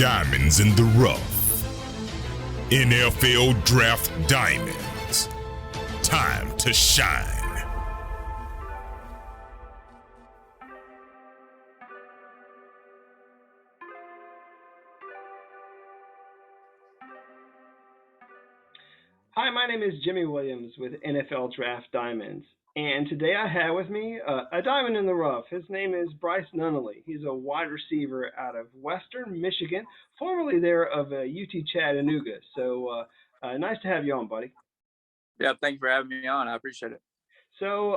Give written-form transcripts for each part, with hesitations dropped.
Diamonds in the rough. NFL Draft Diamonds. Time to shine. Hi, my name is Jimmy Williams with NFL Draft Diamonds. And today I have with me a diamond in the rough. His name is Bryce Nunnelly. He's a wide receiver out of Western Michigan, formerly there of UT Chattanooga. So nice to have you on, buddy. Yeah, thank you for having me on. I appreciate it. So,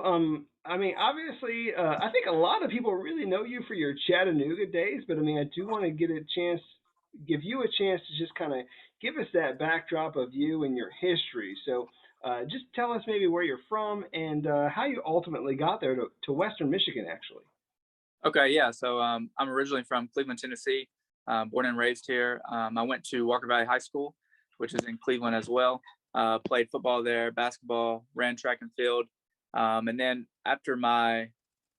obviously, I think a lot of people really know you for your Chattanooga days, but I do want to give you a chance to just kind of give us that backdrop of you and your history. So, just tell us maybe where you're from and how you ultimately got there to Western Michigan, actually. Okay, yeah. So I'm originally from Cleveland, Tennessee, born and raised here. I went to Walker Valley High School, which is in Cleveland as well. Played football there, basketball, ran track and field. And then after my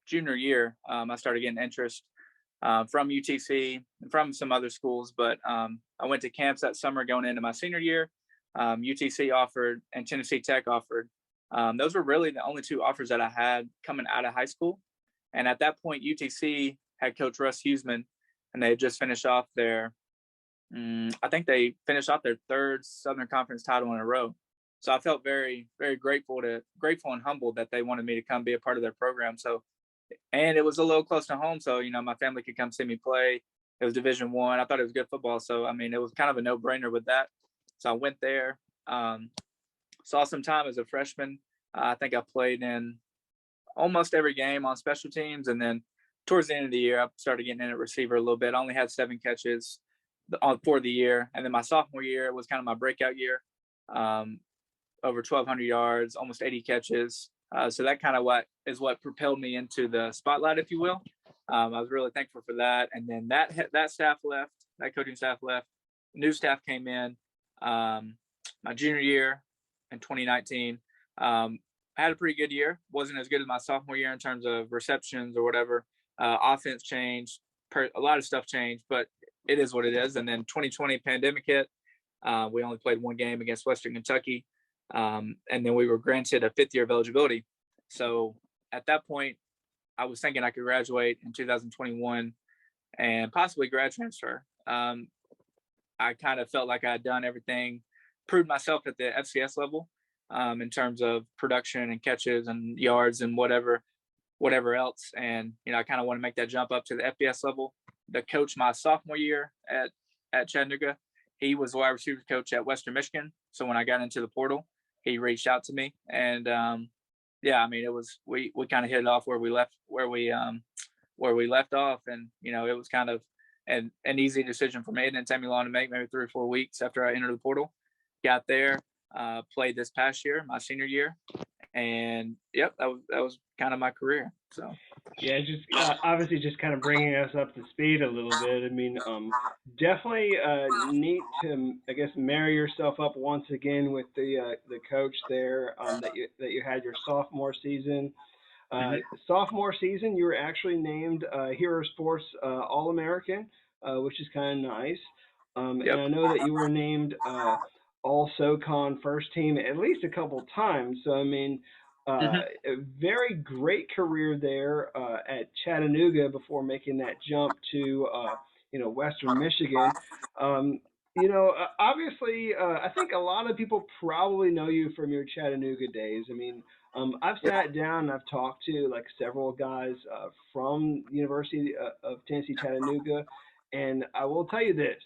junior year, I started getting interest from UTC and from some other schools. But I went to camps that summer going into my senior year. UTC offered and Tennessee Tech offered. Those were really the only two offers that I had coming out of high school. And at that point, UTC had Coach Russ Huseman, and they had just finished off I think they finished off their third Southern Conference title in a row. So I felt very, very grateful and humbled that they wanted me to come be a part of their program. So, and it was a little close to home, so my family could come see me play. It was Division I. I thought it was good football, so it was kind of a no-brainer with that. So I went there, saw some time as a freshman. I think I played in almost every game on special teams. And then towards the end of the year, I started getting in at receiver a little bit. I only had 7 catches for the year. And then my sophomore year was kind of my breakout year, over 1,200 yards, almost 80 catches. So that kind of what propelled me into the spotlight, if you will. I was really thankful for that. And then that staff left, that coaching staff left. New staff came in my junior year in 2019. I had a pretty good year. Wasn't as good as my sophomore year in terms of receptions or whatever. Offense changed. A lot of stuff changed, but it is what it is. And then 2020 pandemic hit. We only played 1 game against Western Kentucky. And then we were granted a 5th year of eligibility. So at that point, I was thinking I could graduate in 2021 and possibly grad transfer. I kind of felt like I had done everything, proved myself at the FCS level. In terms of production and catches and yards and whatever else. And, I kind of want to make that jump up to the FBS level. The coach my sophomore year at Chattanooga, he was the wide receiver coach at Western Michigan. So when I got into the portal, he reached out to me. And, it was, we kind of hit it off where we left off. And, it was kind of an easy decision for me. It didn't take me long to make, maybe 3 or 4 weeks after I entered the portal. Got there. Played this past year, my senior year, and that was kind of my career. So yeah, just obviously just kind of bringing us up to speed a little bit. Definitely neat to marry yourself up once again with the coach there that you had your sophomore season. Sophomore season, you were actually named Hero Sports All-American, which is kind of nice. Yep. And I know that you were named All SoCon first team at least a couple times. So a very great career there at Chattanooga before making that jump to Western Michigan. Obviously, I think a lot of people probably know you from your Chattanooga days. I've sat down and I've talked to like several guys from the University of Tennessee Chattanooga, and I will tell you this: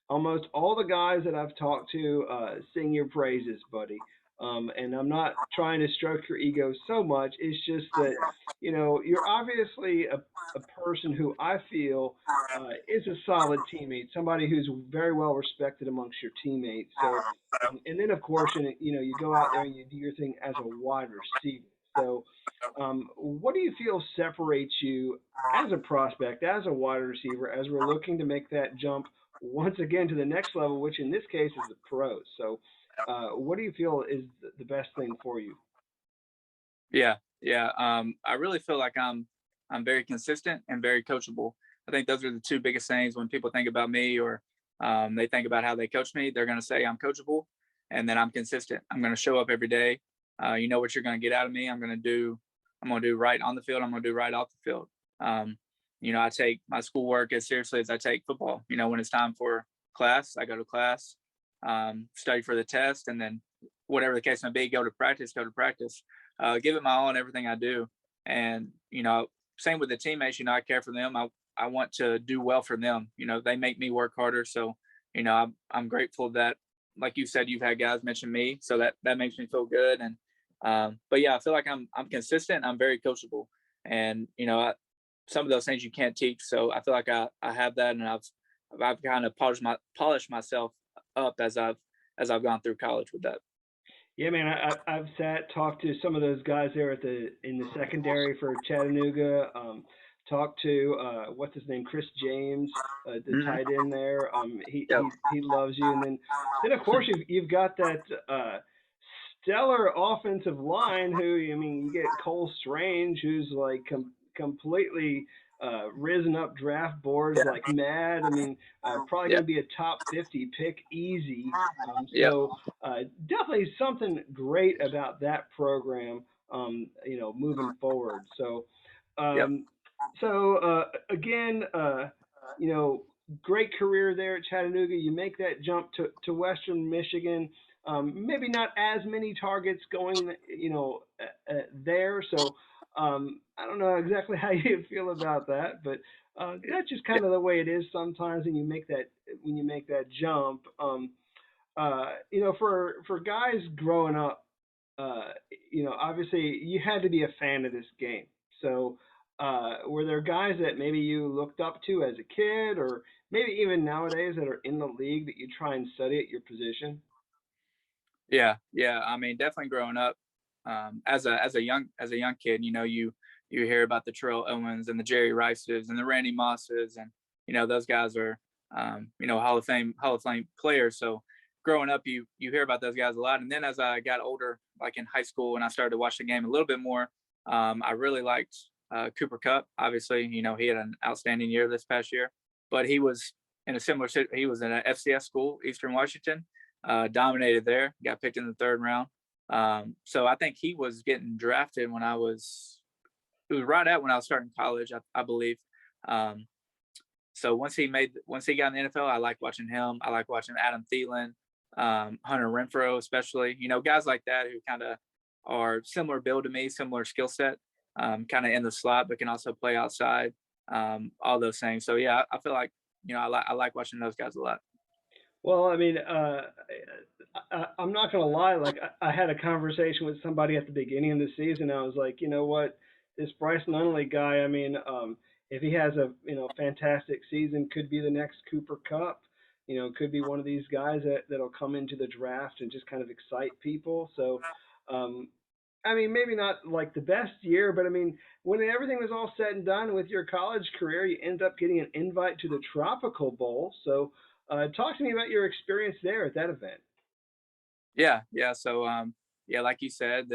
almost all the guys that I've talked to sing your praises, buddy. And I'm not trying to stroke your ego so much. It's just that, you're obviously a person who I feel is a solid teammate, somebody who's very well respected amongst your teammates. So, and then of course, you go out there and you do your thing as a wide receiver. So, what do you feel separates you as a prospect, as a wide receiver, as we're looking to make that jump once again to the next level, which in this case is the pros? So, what do you feel is the best thing for you? Yeah. I really feel like I'm very consistent and very coachable. I think those are the 2 biggest things when people think about me or They think about how they coach me. They're going to say I'm coachable, and then I'm consistent. I'm going to show up every day. You know what you're going to get out of me. I'm going to do right on the field. I'm going to do right off the field. I take my schoolwork as seriously as I take football. When it's time for class, I go to class, study for the test, and then whatever the case may be, go to practice, give it my all in everything I do. And, same with the teammates, I care for them. I want to do well for them. They make me work harder. So, I'm grateful that, like you said, you've had guys mention me. So that makes me feel good. And, but yeah, I feel like I'm consistent. I'm very coachable, and, some of those things you can't teach. So I feel like I have that, and I've kind of polished myself up as I've gone through college with that. Yeah, man, I've talked to some of those guys there in the secondary for Chattanooga. Talked to what's his name, Chris James, the Mm-hmm. tight end there. Yep. He loves you, and then of course you've got that stellar offensive line. You get Cole Strange, who's like completely risen up draft boards like mad. Probably going to be a top 50 pick easy. Yep. Definitely something great about that program, moving forward. So, Yep. again, great career there at Chattanooga. You make that jump to Western Michigan. Maybe not as many targets going, there. So, I don't know exactly how you feel about that, but that's just kind of the way it is sometimes when you make that jump. For guys growing up, obviously you had to be a fan of this game. So, were there guys that maybe you looked up to as a kid, or maybe even nowadays that are in the league that you try and study at your position? Yeah. Definitely growing up, as a young kid, you hear about the Terrell Owens and the Jerry Rices and the Randy Mosses, and those guys are Hall of Fame players. So growing up, you hear about those guys a lot. And then as I got older, like in high school, and I started to watch the game a little bit more, I really liked Cooper Kupp. Obviously, he had an outstanding year this past year, but he was in he was in an FCS school, Eastern Washington, dominated there, got picked in the third round. So I think he was getting drafted it was right at when I was starting college, I believe. So once he got in the NFL, I like watching him. I like watching Adam Thielen, Hunter Renfrow, especially, guys like that who kind of are similar build to me, similar skill set, kind of in the slot, but can also play outside, all those things. So yeah, I feel like, I like watching those guys a lot. Well, I'm not gonna lie. Like I had a conversation with somebody at the beginning of the season. I was like, you know what, this Bryce Nunnelly guy. If he has a fantastic season, could be the next Cooper Cup. Could be one of these guys that'll come into the draft and just kind of excite people. So, maybe not like the best year, but when everything was all said and done with your college career, you end up getting an invite to the Tropical Bowl. So, talk to me about your experience there at that event. Yeah. So, like you said,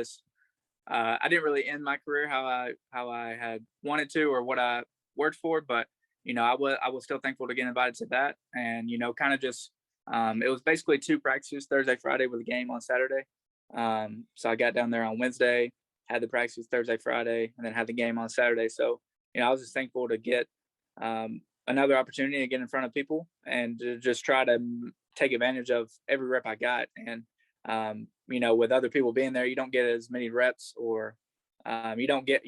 I didn't really end my career how I had wanted to, or what I worked for, but I was still thankful to get invited to that. And kind of just, it was basically 2 practices, Thursday, Friday, with a game on Saturday. So I got down there on Wednesday, had the practices Thursday, Friday, and then had the game on Saturday. So I was just thankful to get another opportunity to get in front of people and to just try to take advantage of every rep I got. And with other people being there, you don't get as many reps, or you don't get,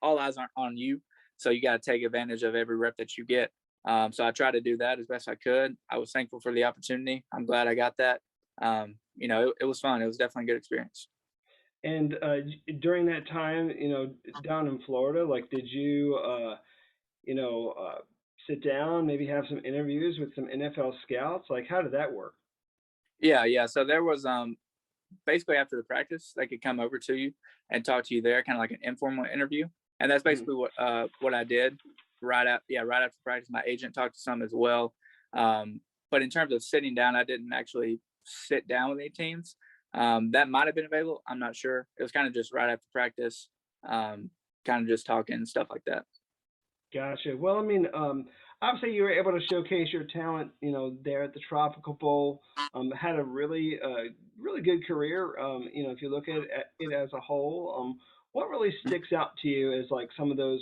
all eyes aren't on you. So you got to take advantage of every rep that you get. So I tried to do that as best I could. I was thankful for the opportunity. I'm glad I got that. It was fun. It was definitely a good experience. And during that time, down in Florida, like, did you, sit down, maybe have some interviews with some NFL scouts? Like, how did that work? Yeah. So there was, basically after the practice, they could come over to you and talk to you there, kind of like an informal interview. And that's basically what I did right after practice. My agent talked to some as well. But in terms of sitting down, I didn't actually sit down with any teams. That might have been available. I'm not sure. It was kind of just right after practice, kind of just talking and stuff like that. Gotcha. Well, I mean, obviously you were able to showcase your talent, there at the Tropical Bowl. Had a really good career. If you look at it as a whole, what really sticks out to you as like some of those,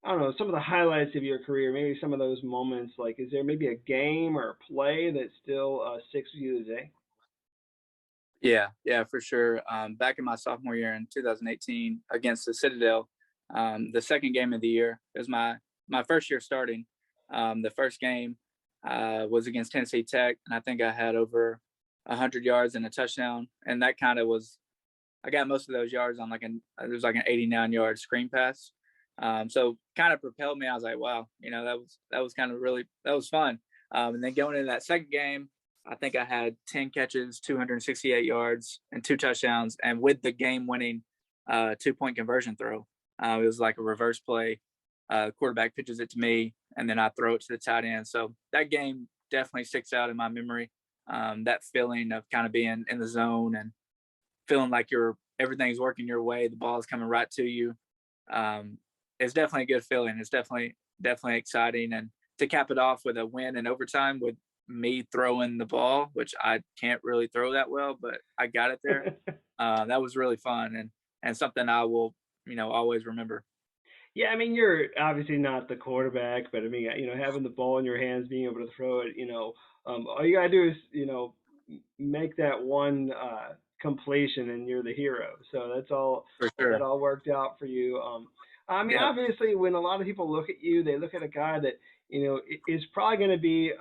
I don't know, some of the highlights of your career, maybe some of those moments. Like, is there maybe a game or a play that still sticks with you today? Yeah, yeah, for sure. Back in my sophomore year in 2018 against the Citadel, the second game of the year, it was my first year starting. The first game was against Tennessee Tech, and I think I had over 100 yards and a touchdown. And that kind of was, I got most of those yards on it was like an 89-yard screen pass. So kind of propelled me. I was like, wow, that was kind of really, that was fun. And then going into that second game, I think I had 10 catches, 268 yards, and two touchdowns. And with the game winning 2-point conversion throw, it was like a reverse play. Quarterback pitches it to me, and then I throw it to the tight end. So that game definitely sticks out in my memory. That feeling of kind of being in the zone and feeling like everything's working your way, the ball is coming right to you. Um, it's definitely a good feeling. It's definitely exciting, and to cap it off with a win in overtime with me throwing the ball, which I can't really throw that well, but I got it there. That was really fun and something I will always remember. Yeah, I mean, you're obviously not the quarterback, but I mean, having the ball in your hands, being able to throw it, all you gotta do is, make that one completion, and you're the hero. So that's all. For That sure. all worked out for you. I mean, Yep. obviously, when a lot of people look at you, they look at a guy that is probably going to be,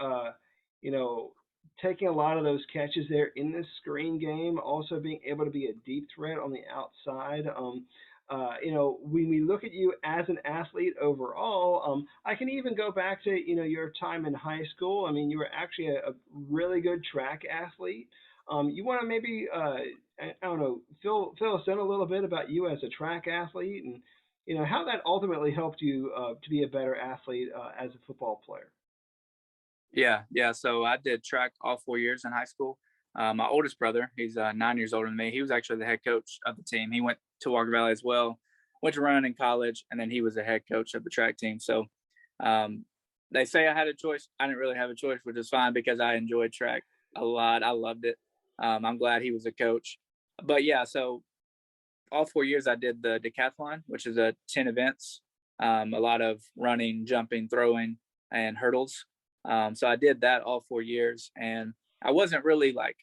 you know, taking a lot of those catches there in the screen game, also being able to be a deep threat on the outside. When we look at you as an athlete overall, I can even go back to your time in high school. I mean, you were actually a really good track athlete. You want to maybe I don't know, fill us in a little bit about you as a track athlete, and how that ultimately helped you to be a better athlete as a football player. Yeah, yeah. So I did track all 4 years in high school. My oldest brother, he's 9 years older than me. He was actually the head coach of the team. He went to Walker Valley as well. Went to run in college, and then he was the head coach of the track team. So um, they say I had a choice. I didn't really have a choice, which is fine because I enjoyed track a lot. I loved it. I'm glad he was a coach. But yeah, so all 4 years I did the decathlon, which is a 10 events, a lot of running, jumping, throwing, and hurdles. So I did that all 4 years, and I wasn't really like,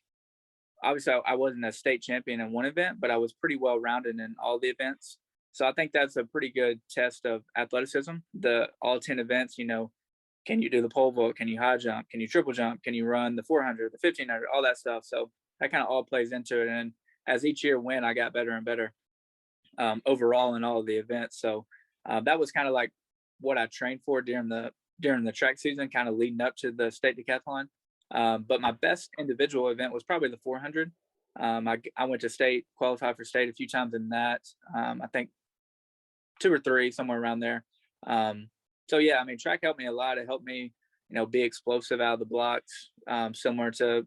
obviously I wasn't a state champion in one event, but I was pretty well rounded in all the events. So I think that's a pretty good test of athleticism. The all 10 events, can you do the pole vault? Can you high jump? Can you triple jump? Can you run the 400, the 1500, all that stuff? So that kind of all plays into it. And as each year went, I got better and better overall in all of the events. So that was kind of like what I trained for during the track season, kind of leading up to the state decathlon. But my best individual event was probably the 400. I went to state, qualified for state a few times in that. I think two or three, somewhere around there. So yeah, I mean, track helped me a lot. It helped me, be explosive out of the blocks, similar to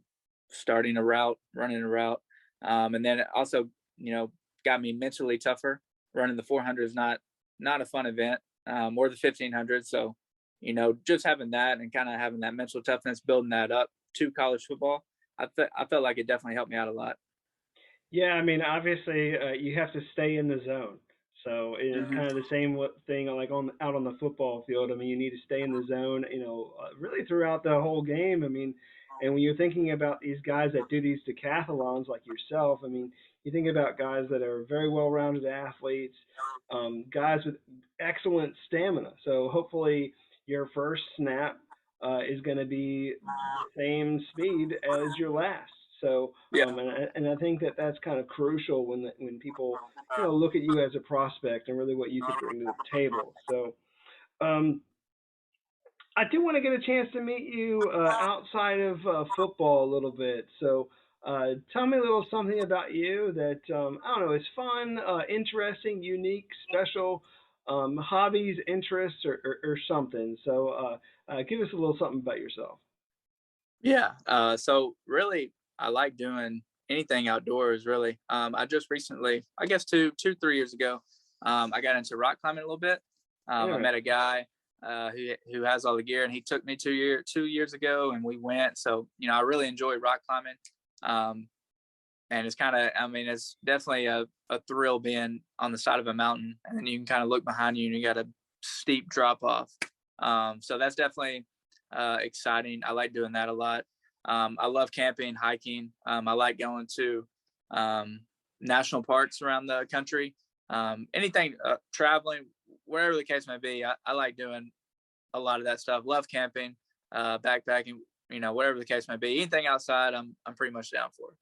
starting a route, running a route. And then it also, you know, got me mentally tougher. Running the 400 is not a fun event, or the 1500. So, just having that and kind of having that mental toughness, building that up to college football, I felt like it definitely helped me out a lot. Yeah, I mean, obviously, you have to stay in the zone. So it's Hmm. kind of the same thing like on out on the football field. I mean, you need to stay in the zone, really throughout the whole game. I mean, and when you're thinking about these guys that do these decathlons like yourself, I mean, you think about guys that are very well-rounded athletes, guys with excellent stamina. So hopefully, your first snap is going to be the same speed as your last. So Yeah. and I think that that's kind of crucial when people look at you as a prospect and really what you could bring to the table. So um, I do want to get a chance to meet you outside of football a little bit. So tell me a little something about you that I don't know is fun, interesting, unique, special, hobbies, interests, or something. So give us a little something about yourself. Yeah. So really, I like doing anything outdoors. Really, I just recently, I guess 3 years ago, I got into rock climbing a little bit. I met a Interesting. guy. who has all the gear, and he took me 2 years ago, and we went. So I really enjoy rock climbing, and it's kind of, I mean, it's definitely a thrill being on the side of a mountain, and then you can kind of look behind you, and you got a steep drop off. So that's definitely exciting. I like doing that a lot. I love camping, hiking. I like going to national parks around the country. Anything traveling, wherever the case may be. I like doing a lot of that stuff. Love camping, backpacking, whatever the case may be. Anything outside, I'm pretty much down for.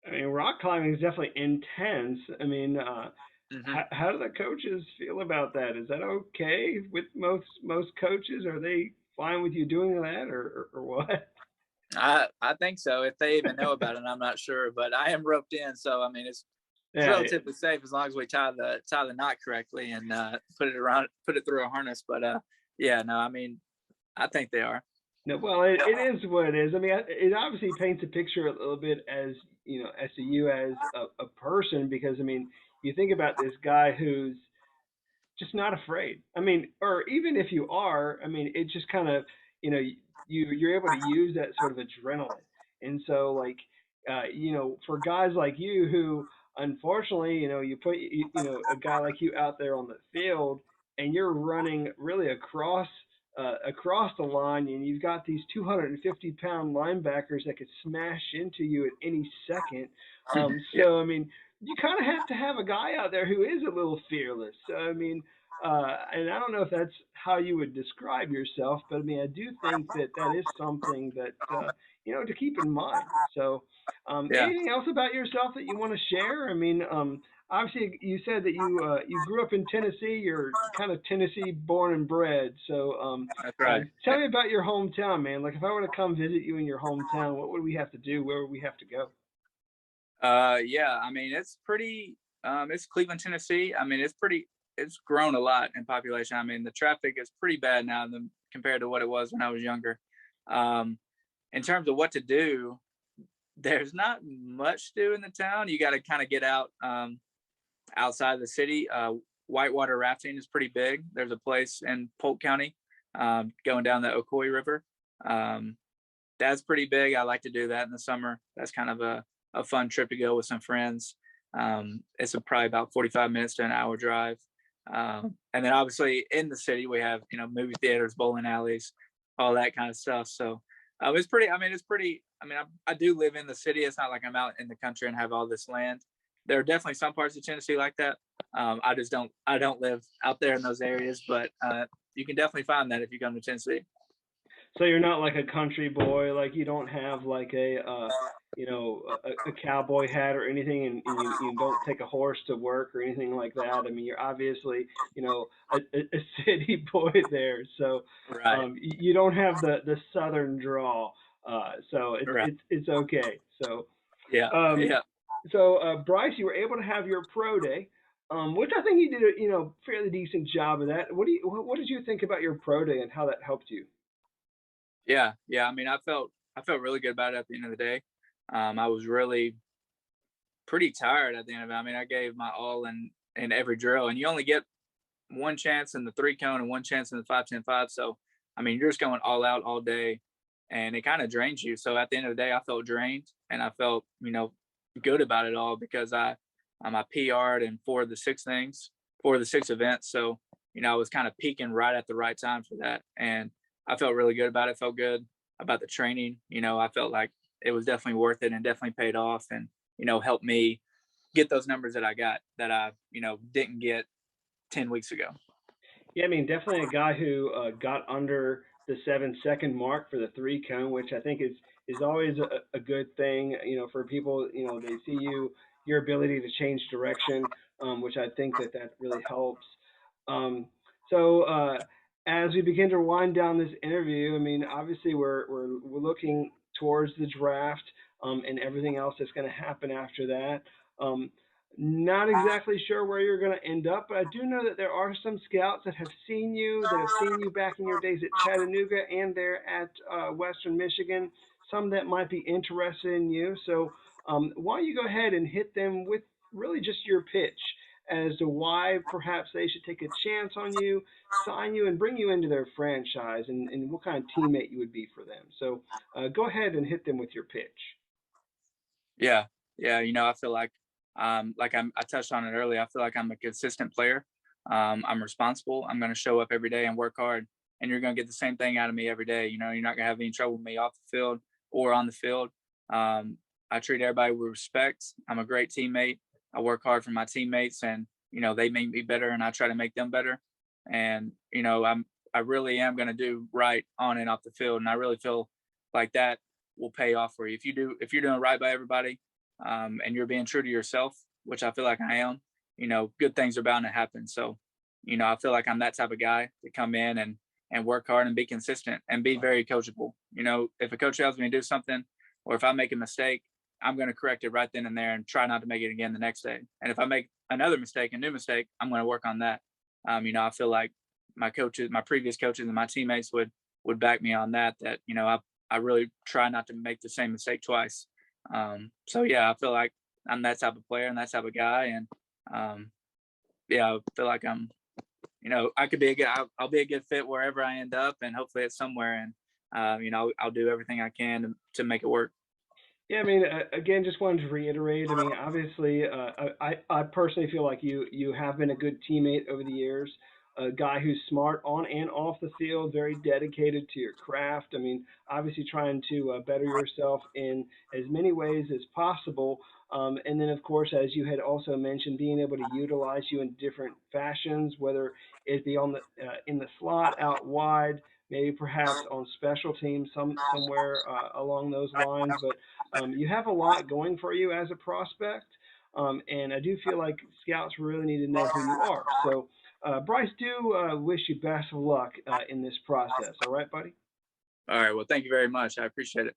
I mean, rock climbing is definitely intense. I mean, how do the coaches feel about that? Is that okay with most coaches? Are they fine with you doing that, or what? I think so. If they even know about it, I'm not sure. But I am roped in, so I mean, it's Yeah, relatively safe as long as we tie the knot correctly and put it through a harness. But yeah, no, I mean, I think they are. no, well, it is what it is. I mean, it obviously paints a picture a little bit as as to you as a person, because I mean, you think about this guy who's just not afraid. I mean, or even if you are, I mean, it just kind of, you're able to use that sort of adrenaline. And so, like, for guys like you who, unfortunately, you put, a guy like you out there on the field, and you're running really across the line, and you've got these 250-pound linebackers that could smash into you at any second. Yeah, So I mean, you kind of have to have a guy out there who is a little fearless. So, I mean, and I don't know if that's how you would describe yourself, but I mean, I do think that that is something that to keep in mind. So, yeah. anything else about yourself that you want to share? I mean, obviously, you said that you grew up in Tennessee. You're kind of Tennessee born and bred. So, That's right. tell me about your hometown, man. Like, if I were to come visit you in your hometown, what would we have to do? Where would we have to go? Yeah, I mean, it's pretty. It's Cleveland, Tennessee. I mean, it's grown a lot in population. I mean, the traffic is pretty bad now compared to what it was when I was younger. Um, in terms of what to do, there's not much to do in the town. You got to kind of get out outside the city. Whitewater rafting is pretty big. There's a place in Polk County going down the Ocoee River. Um, that's pretty big. I like to do that in the summer. That's kind of a fun trip to go with some friends. It's probably about 45 minutes to an hour drive. And then obviously in the city, we have, movie theaters, bowling alleys, all that kind of stuff. So it's pretty, I mean, I do live in the city. It's not like I'm out in the country and have all this land. There are definitely some parts of Tennessee like that. I don't live out there in those areas, but you can definitely find that if you come to Tennessee. So you're not like a country boy, like you don't have like a cowboy hat or anything, and you don't take a horse to work or anything like that. I mean, you're obviously, a city boy there. So Right. you don't have the southern drawl. So Right. it's okay. So Yeah. um, Yeah. Bryce, you were able to have your pro day. Which I think you did a fairly decent job of that. What did you think about your pro day and how that helped you? Yeah. Yeah. I mean, I felt really good about it at the end of the day. I was really pretty tired at the end of it. I mean, I gave my all in every drill, and you only get one chance in the 3 cone and one chance in the 5-10-5. So, I mean, you're just going all out all day, and it kind of drains you. So at the end of the day, I felt drained, and I felt good about it all because I PR'd in 4 of the 6 events. So I was kind of peaking right at the right time for that, and I felt really good about it. Felt good about the training. I felt like it was definitely worth it and definitely paid off, and helped me get those numbers that I got that I didn't get 10 weeks ago. Yeah, I mean, definitely a guy who got under the 7 second mark for the 3 cone, which I think is always a good thing. For people, they see your ability to change direction, which I think that really helps. Um, so as we begin to wind down this interview, I mean, obviously we're looking towards the draft and everything else that's going to happen after that. Um, Not exactly sure where you're going to end up, but I do know that there are some scouts that have seen you back in your days at Chattanooga and there at Western Michigan. Some that might be interested in you. So why don't you go ahead and hit them with really just your pitch as to why perhaps they should take a chance on you, sign you, and bring you into their franchise, and what kind of teammate you would be for them. So go ahead and hit them with your pitch. Yeah, yeah. I feel like I touched on it earlier. I feel like I'm a consistent player. I'm responsible. I'm going to show up every day and work hard, and you're going to get the same thing out of me every day. You're not going to have any trouble with me off the field or on the field. I treat everybody with respect. I'm a great teammate. I work hard for my teammates, and they make me better, and I try to make them better. And I really am going to do right on and off the field, and I really feel like that will pay off for you if you're doing right by everybody, and you're being true to yourself, which I feel like I am. Good things are bound to happen. So, I feel like I'm that type of guy to come in and work hard and be consistent and be very coachable. If a coach tells me to do something, or if I make a mistake, I'm going to correct it right then and there and try not to make it again the next day. And if I make another mistake, a new mistake, I'm going to work on that. I feel like my coaches, my previous coaches, and my teammates would back me on that. I really try not to make the same mistake twice. So yeah, I feel like I'm that type of player and that type of guy. And yeah, I feel like I could be I'll be a good fit wherever I end up, and hopefully it's somewhere. And I'll do everything I can to make it work. Yeah, I mean, again, just wanted to reiterate. I mean, obviously, I personally feel like you have been a good teammate over the years, a guy who's smart on and off the field, very dedicated to your craft. I mean, obviously trying to better yourself in as many ways as possible. And then, of course, as you had also mentioned, being able to utilize you in different fashions, whether it be on the in the slot, out wide, maybe perhaps on special teams, somewhere along those lines. But you have a lot going for you as a prospect, and I do feel like scouts really need to know who you are. So, Bryce, do wish you best of luck in this process. All right, buddy? All right. Well, thank you very much. I appreciate it.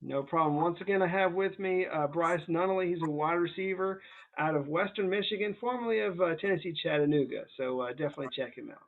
No problem. Once again, I have with me Bryce Nunnelly. He's a wide receiver out of Western Michigan, formerly of Tennessee Chattanooga. So definitely check him out.